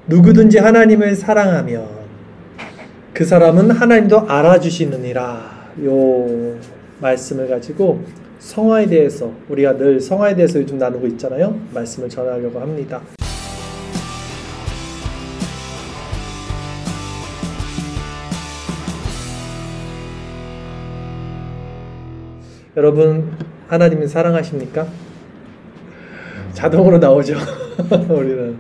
누구든지 하나님을 사랑하면 그 사람은 하나님도 알아주시느니라. 요 말씀을 가지고 성화에 대해서, 우리가 늘 성화에 대해서 요즘 나누고 있잖아요. 말씀을 전하려고 합니다. 여러분, 하나님을 사랑하십니까? 자동으로 나오죠. 우리는.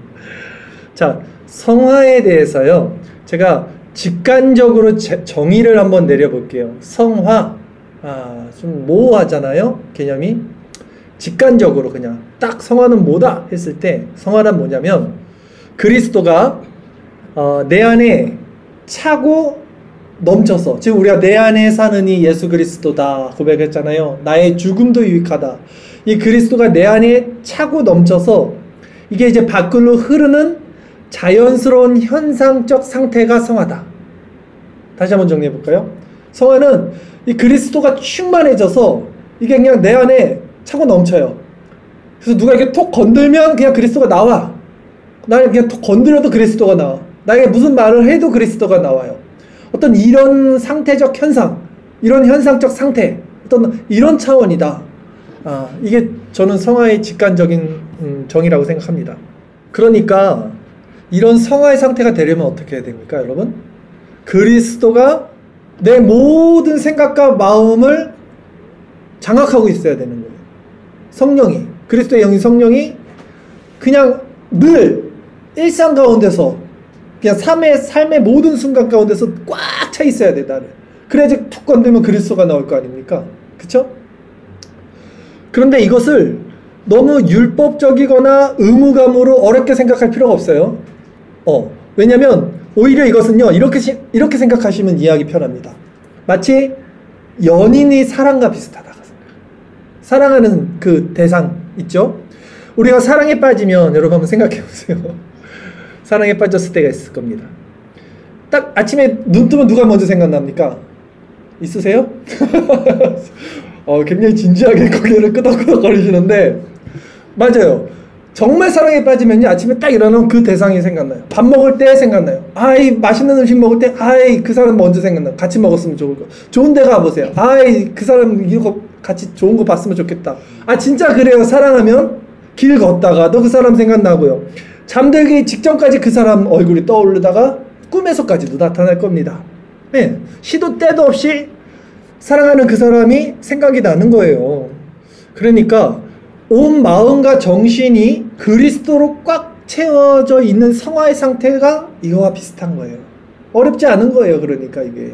자, 성화에 대해서요, 제가 직관적으로 정의를 한번 내려볼게요. 성화, 좀 모호하잖아요, 개념이. 직관적으로 그냥 딱 성화는 뭐다 했을 때, 성화는 뭐냐면 그리스도가 내 안에 차고 넘쳐서, 지금 우리가 내 안에 사는 이 예수 그리스도다 고백했잖아요. 나의 죽음도 유익하다. 이 그리스도가 내 안에 차고 넘쳐서 이게 이제 밖으로 흐르는 자연스러운 현상적 상태가 성화다. 다시 한번 정리해 볼까요? 성화는 이 그리스도가 충만해져서 이게 그냥 내 안에 차고 넘쳐요. 그래서 누가 이렇게 톡 건들면 그냥 그리스도가 나와. 나를 그냥 톡 건드려도 그리스도가 나와. 나에게 무슨 말을 해도 그리스도가 나와요. 어떤 이런 상태적 현상, 이런 현상적 상태, 어떤 이런 차원이다. 이게 저는 성화의 직관적인 정의라고 생각합니다. 그러니까 이런 성화의 상태가 되려면 어떻게 해야 됩니까, 여러분? 그리스도가 내 모든 생각과 마음을 장악하고 있어야 되는 거예요. 성령이, 그리스도의 영이, 성령이 그냥 늘 일상 가운데서, 그냥 삶의 모든 순간 가운데서 꽉 차 있어야 돼, 나를. 그래야지 툭 건들면 그리스도가 나올 거 아닙니까? 그쵸? 그런데 이것을 너무 율법적이거나 의무감으로 어렵게 생각할 필요가 없어요. 왜냐면 오히려 이것은요, 이렇게 생각하시면 이해하기 편합니다. 마치 연인이 사랑과 비슷하다. 사랑하는 그 대상 있죠? 우리가 사랑에 빠지면, 여러분 한번 생각해 보세요. 사랑에 빠졌을 때가 있을 겁니다. 딱 아침에 눈 뜨면 누가 먼저 생각납니까? 있으세요? 굉장히 진지하게 고개를 끄덕끄덕 거리시는데, 맞아요. 정말 사랑에 빠지면요, 아침에 딱 일어나면 그 대상이 생각나요. 밥 먹을 때 생각나요. 맛있는 음식 먹을 때, 그 사람 먼저 생각나요. 같이 먹었으면 좋을 거. 좋은 데 가보세요. 그 사람 이거 같이 좋은 거 봤으면 좋겠다. 진짜 그래요. 사랑하면 길 걷다가도 그 사람 생각나고요. 잠들기 직전까지 그 사람 얼굴이 떠오르다가 꿈에서까지도 나타날 겁니다. 네, 시도 때도 없이 사랑하는 그 사람이 생각이 나는 거예요. 그러니까 온 마음과 정신이 그리스도로 꽉 채워져 있는 성화의 상태가 이거와 비슷한 거예요. 어렵지 않은 거예요. 그러니까 이게.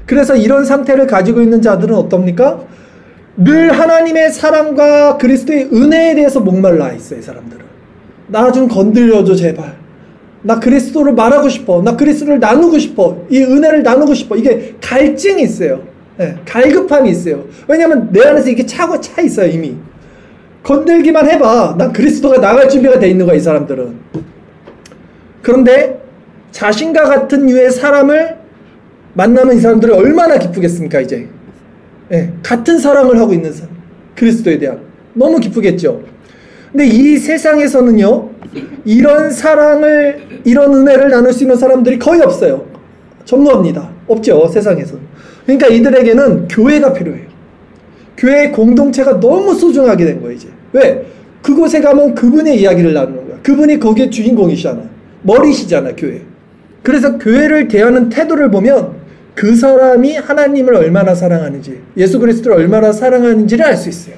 그래서 이런 상태를 가지고 있는 자들은 어떻습니까? 늘 하나님의 사랑과 그리스도의 은혜에 대해서 목말라 있어요. 이 사람들은. 나 좀 건드려줘 제발. 나 그리스도를 말하고 싶어. 나 그리스도를 나누고 싶어. 이 은혜를 나누고 싶어. 이게 갈증이 있어요. 네, 갈급함이 있어요. 왜냐면 내 안에서 이게 차 있어요. 이미. 건들기만 해봐. 난 그리스도가 나갈 준비가 돼 있는 거야. 이 사람들은. 그런데 자신과 같은 유의 사람을 만나면 이 사람들이 얼마나 기쁘겠습니까 이제. 네, 같은 사랑을 하고 있는 사람, 그리스도에 대한. 너무 기쁘겠죠. 근데 이 세상에서는요, 이런 사랑을, 이런 은혜를 나눌 수 있는 사람들이 거의 없어요. 전무합니다. 없죠, 세상에서는. 그러니까 이들에게는 교회가 필요해요. 교회의 공동체가 너무 소중하게 된 거예요, 이제. 왜? 그곳에 가면 그분의 이야기를 나누는 거야. 그분이 거기에 주인공이시잖아. 머리시잖아, 교회. 그래서 교회를 대하는 태도를 보면 그 사람이 하나님을 얼마나 사랑하는지, 예수 그리스도를 얼마나 사랑하는지를 알 수 있어요.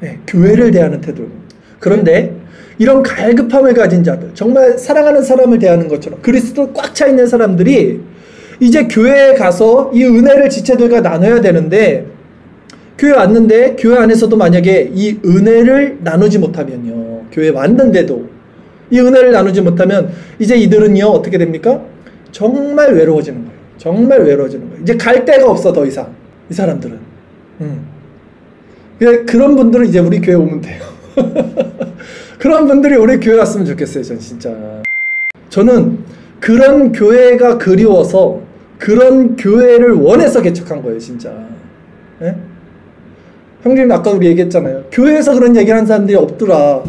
네, 교회를 대하는 태도. 그런데 이런 갈급함을 가진 자들, 정말 사랑하는 사람을 대하는 것처럼 그리스도 꽉 차 있는 사람들이 이제 교회에 가서 이 은혜를 지체들과 나눠야 되는데, 교회 왔는데 교회 안에서도 만약에 이 은혜를 나누지 못하면요, 교회 왔는데도 이 은혜를 나누지 못하면 이제 이들은요 어떻게 됩니까? 정말 외로워지는 거예요. 정말 외로워지는 거예요. 이제 갈 데가 없어 더 이상 이 사람들은. 그런 분들은 이제 우리 교회 오면 돼요. 그런 분들이 우리 교회 왔으면 좋겠어요. 전 진짜. 저는 그런 교회가 그리워서 그런 교회를 원해서 개척한 거예요. 진짜. 네? 형님 아까 우리 얘기했잖아요. 교회에서 그런 얘기를 하는 사람들이 없더라.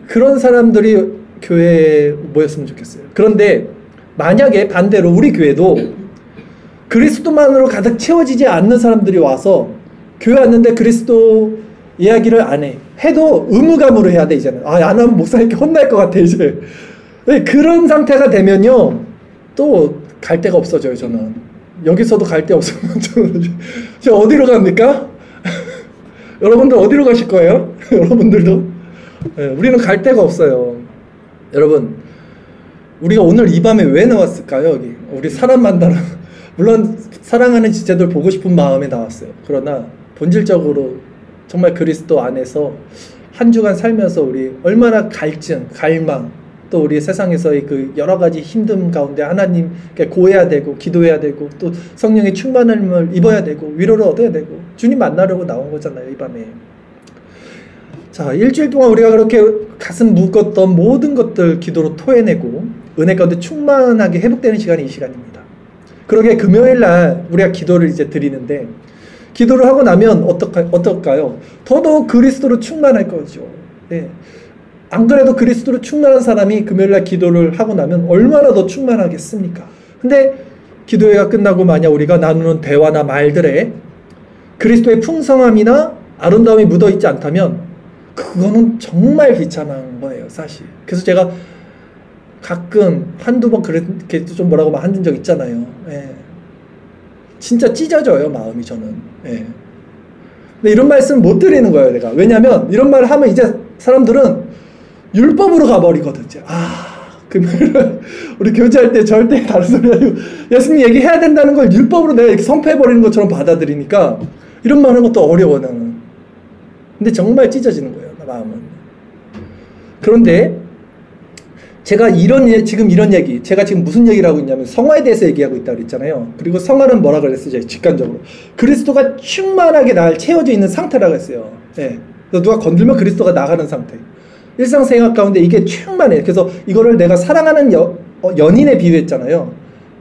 그런 사람들이 교회에 모였으면 좋겠어요. 그런데 만약에 반대로 우리 교회도 그리스도만으로 가득 채워지지 않는 사람들이 와서 교회 왔는데 그리스도 이야기를 안 해. 해도 의무감으로 해야 돼, 이제는. 안 하면 목사님께 혼날 것 같아, 이제. 그런 상태가 되면요, 또 갈 데가 없어져요, 저는. 여기서도 갈 데 없으면 저 어디로 갑니까? 여러분들 어디로 가실 거예요? 여러분들도? 네, 우리는 갈 데가 없어요. 여러분, 우리가 오늘 이 밤에 왜 나왔을까요, 여기? 우리 사람 만나러. 물론, 사랑하는 지체들 보고 싶은 마음에 나왔어요. 그러나, 본질적으로 정말 그리스도 안에서 한 주간 살면서 우리 얼마나 갈증, 갈망, 또 우리 세상에서의 그 여러 가지 힘듦 가운데 하나님께 고해야 되고 기도해야 되고 또 성령의 충만함을 입어야 되고 위로를 얻어야 되고 주님 만나려고 나온 거잖아요, 이 밤에. 자, 일주일 동안 우리가 그렇게 가슴 묵었던 모든 것들 기도로 토해내고 은혜 가운데 충만하게 회복되는 시간이 이 시간입니다. 그러게 금요일 날 우리가 기도를 이제 드리는데 기도를 하고 나면 어떨까요? 더더욱 그리스도로 충만할 거죠. 네. 안 그래도 그리스도로 충만한 사람이 금요일날 기도를 하고 나면 얼마나 더 충만하겠습니까? 근데 기도회가 끝나고 만약 우리가 나누는 대화나 말들에 그리스도의 풍성함이나 아름다움이 묻어있지 않다면 그거는 정말 비참한 거예요, 사실. 그래서 제가 가끔 한두 번 그렇게 좀 뭐라고 한 적 있잖아요. 예. 진짜 찢어져요, 마음이 저는. 예. 근데 이런 말씀 못 드리는 거예요, 내가. 왜냐면 이런 말을 하면 이제 사람들은 율법으로 가버리거든. 금요일에 우리 교제할 때 절대 다른 소리 아니고 예수님 얘기해야 된다는 걸 율법으로 내가 이렇게 선포해버리는 것처럼 받아들이니까 이런 말 하는 것도 어려워, 나는. 근데 정말 찢어지는 거예요, 마음은. 그런데 제가 지금 이런 얘기, 제가 지금 무슨 얘기를 하고 있냐면 성화에 대해서 얘기하고 있다고 그랬잖아요. 그리고 성화는 뭐라 그랬어요, 직관적으로? 그리스도가 충만하게 날 채워져 있는 상태라고 했어요. 예. 누가 건들면 그리스도가 나가는 상태. 일상생활 가운데 이게 충만해. 그래서 이거를 내가 사랑하는 연인에 비유했잖아요.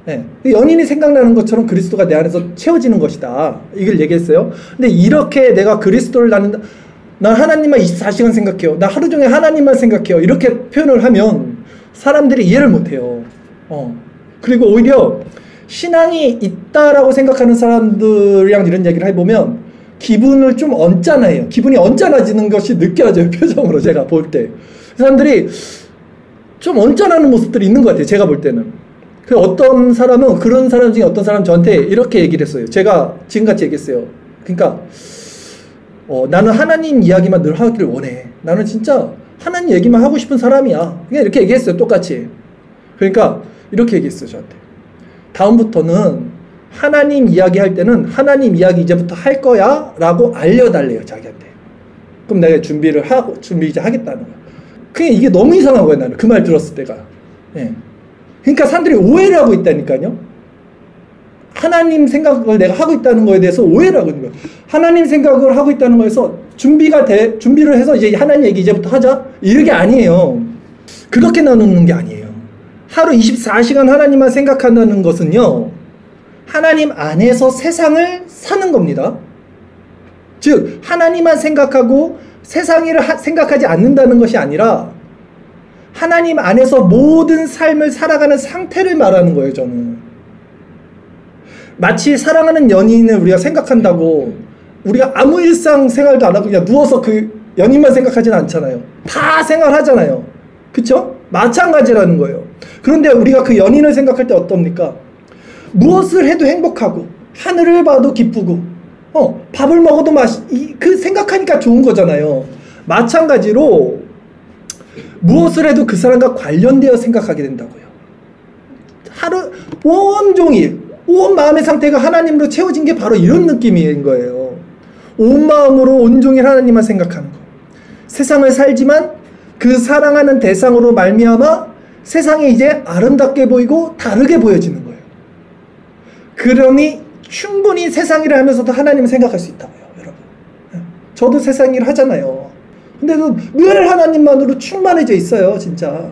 예. 연인이 생각나는 것처럼 그리스도가 내 안에서 채워지는 것이다, 이걸 얘기했어요. 근데 이렇게 내가 그리스도를 난 하나님만 24시간 생각해요, 나 하루 종일 하나님만 생각해요, 이렇게 표현을 하면 사람들이 이해를 못해요. 그리고 오히려 신앙이 있다라고 생각하는 사람들이랑 이런 얘기를 해보면 기분을 좀 언짢아해요. 기분이 언짢아지는 것이 느껴져요, 표정으로. 제가 볼 때 사람들이 좀 언짢아하는 모습들이 있는 것 같아요, 제가 볼 때는. 어떤 사람은, 그런 사람 중에 어떤 사람 저한테 이렇게 얘기를 했어요. 제가 지금같이 얘기했어요. 그러니까 나는 하나님 이야기만 늘 하기를 원해. 나는 진짜 하나님 얘기만 하고 싶은 사람이야. 그냥 이렇게 얘기했어요, 똑같이. 그러니까 이렇게 얘기했어요, 저한테. 다음부터는 하나님 이야기 할 때는 하나님 이야기 이제부터 할 거야 라고 알려달래요, 자기한테. 그럼 내가 준비 이제 하겠다는 거야. 그냥 이게 너무 이상한 거예요, 나는. 그 말 들었을 때가. 예. 그러니까 사람들이 오해를 하고 있다니까요. 하나님 생각을 내가 하고 있다는 거에 대해서 오해를 하고 있는 거예요. 하나님 생각을 하고 있다는 거에서 준비를 해서 이제 하나님 얘기 이제부터 하자, 이게 아니에요. 그렇게 나누는 게 아니에요. 하루 24시간 하나님만 생각한다는 것은요, 하나님 안에서 세상을 사는 겁니다. 즉 하나님만 생각하고 세상을 생각하지 않는다는 것이 아니라 하나님 안에서 모든 삶을 살아가는 상태를 말하는 거예요, 저는. 마치 사랑하는 연인을 우리가 생각한다고 우리가 아무 일상생활도 안 하고 그냥 누워서 그 연인만 생각하지는 않잖아요. 다 생활하잖아요. 그쵸? 마찬가지라는 거예요. 그런데 우리가 그 연인을 생각할 때 어떻습니까? 무엇을 해도 행복하고 하늘을 봐도 기쁘고 밥을 먹어도 그 생각하니까 좋은 거잖아요. 마찬가지로 무엇을 해도 그 사람과 관련되어 생각하게 된다고요. 하루 온종일 온 마음의 상태가 하나님으로 채워진 게 바로 이런 느낌인 거예요. 온 마음으로 온종일 하나님만 생각하는 거. 세상을 살지만 그 사랑하는 대상으로 말미암아 세상이 이제 아름답게 보이고 다르게 보여지는 거예요. 그러니 충분히 세상 일을 하면서도 하나님을 생각할 수 있다고요, 여러분. 저도 세상 일을 하잖아요. 근데도 늘 하나님만으로 충만해져 있어요, 진짜.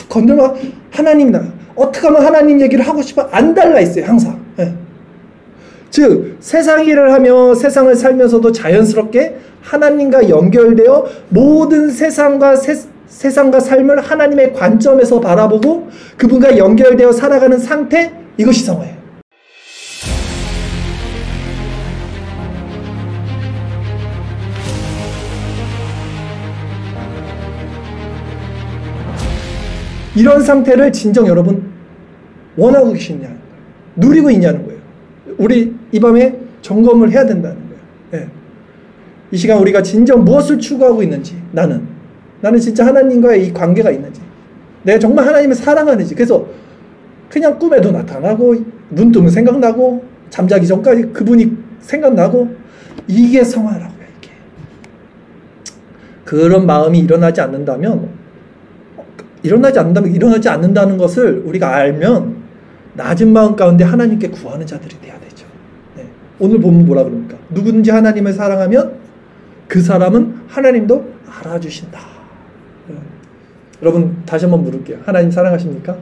건들면 하나님이다. 어떻게 하면 하나님 얘기를 하고 싶어? 안 달라 있어요, 항상. 즉 세상 일을 하며 세상을 살면서도 자연스럽게 하나님과 연결되어 모든 세상과 삶을 하나님의 관점에서 바라보고 그분과 연결되어 살아가는 상태, 이것이 성화예요. 이런 상태를 진정 여러분 원하고 계시냐는 거예요. 누리고 있냐는 거예요. 우리 이 밤에 점검을 해야 된다는 거예요. 네. 이 시간 우리가 진정 무엇을 추구하고 있는지, 나는 진짜 하나님과의 이 관계가 있는지, 내가 정말 하나님을 사랑하는지. 그래서 그냥 꿈에도 나타나고 눈 뜨면 생각나고 잠자기 전까지 그분이 생각나고, 이게 성화라고요. 이게 그런 마음이 일어나지 않는다면 일어나지 않는다는 것을 우리가 알면 낮은 마음 가운데 하나님께 구하는 자들이 돼야 되죠. 네. 오늘 보면 뭐라 그럽니까? 누군지 하나님을 사랑하면 그 사람은 하나님도 알아주신다. 네. 여러분 다시 한번 물을게요. 하나님 사랑하십니까?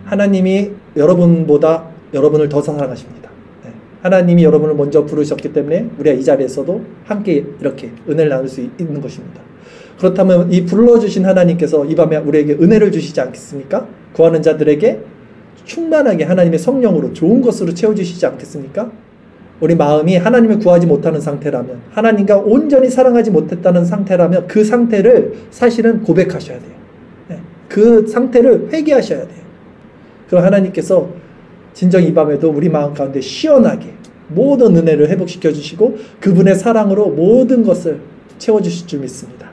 하나님이 여러분보다 여러분을 더 사랑하십니다. 네. 하나님이 여러분을 먼저 부르셨기 때문에 우리가 이 자리에서도 함께 이렇게 은혜를 나눌 수 있는 것입니다. 그렇다면 이 불러주신 하나님께서 이 밤에 우리에게 은혜를 주시지 않겠습니까? 구하는 자들에게 충만하게 하나님의 성령으로 좋은 것으로 채워주시지 않겠습니까? 우리 마음이 하나님을 구하지 못하는 상태라면, 하나님과 온전히 사랑하지 못했다는 상태라면 그 상태를 사실은 고백하셔야 돼요. 네. 그 상태를 회개하셔야 돼요. 그럼 하나님께서 진정 이 밤에도 우리 마음 가운데 시원하게 모든 은혜를 회복시켜 주시고 그분의 사랑으로 모든 것을 채워주실 줄 믿습니다.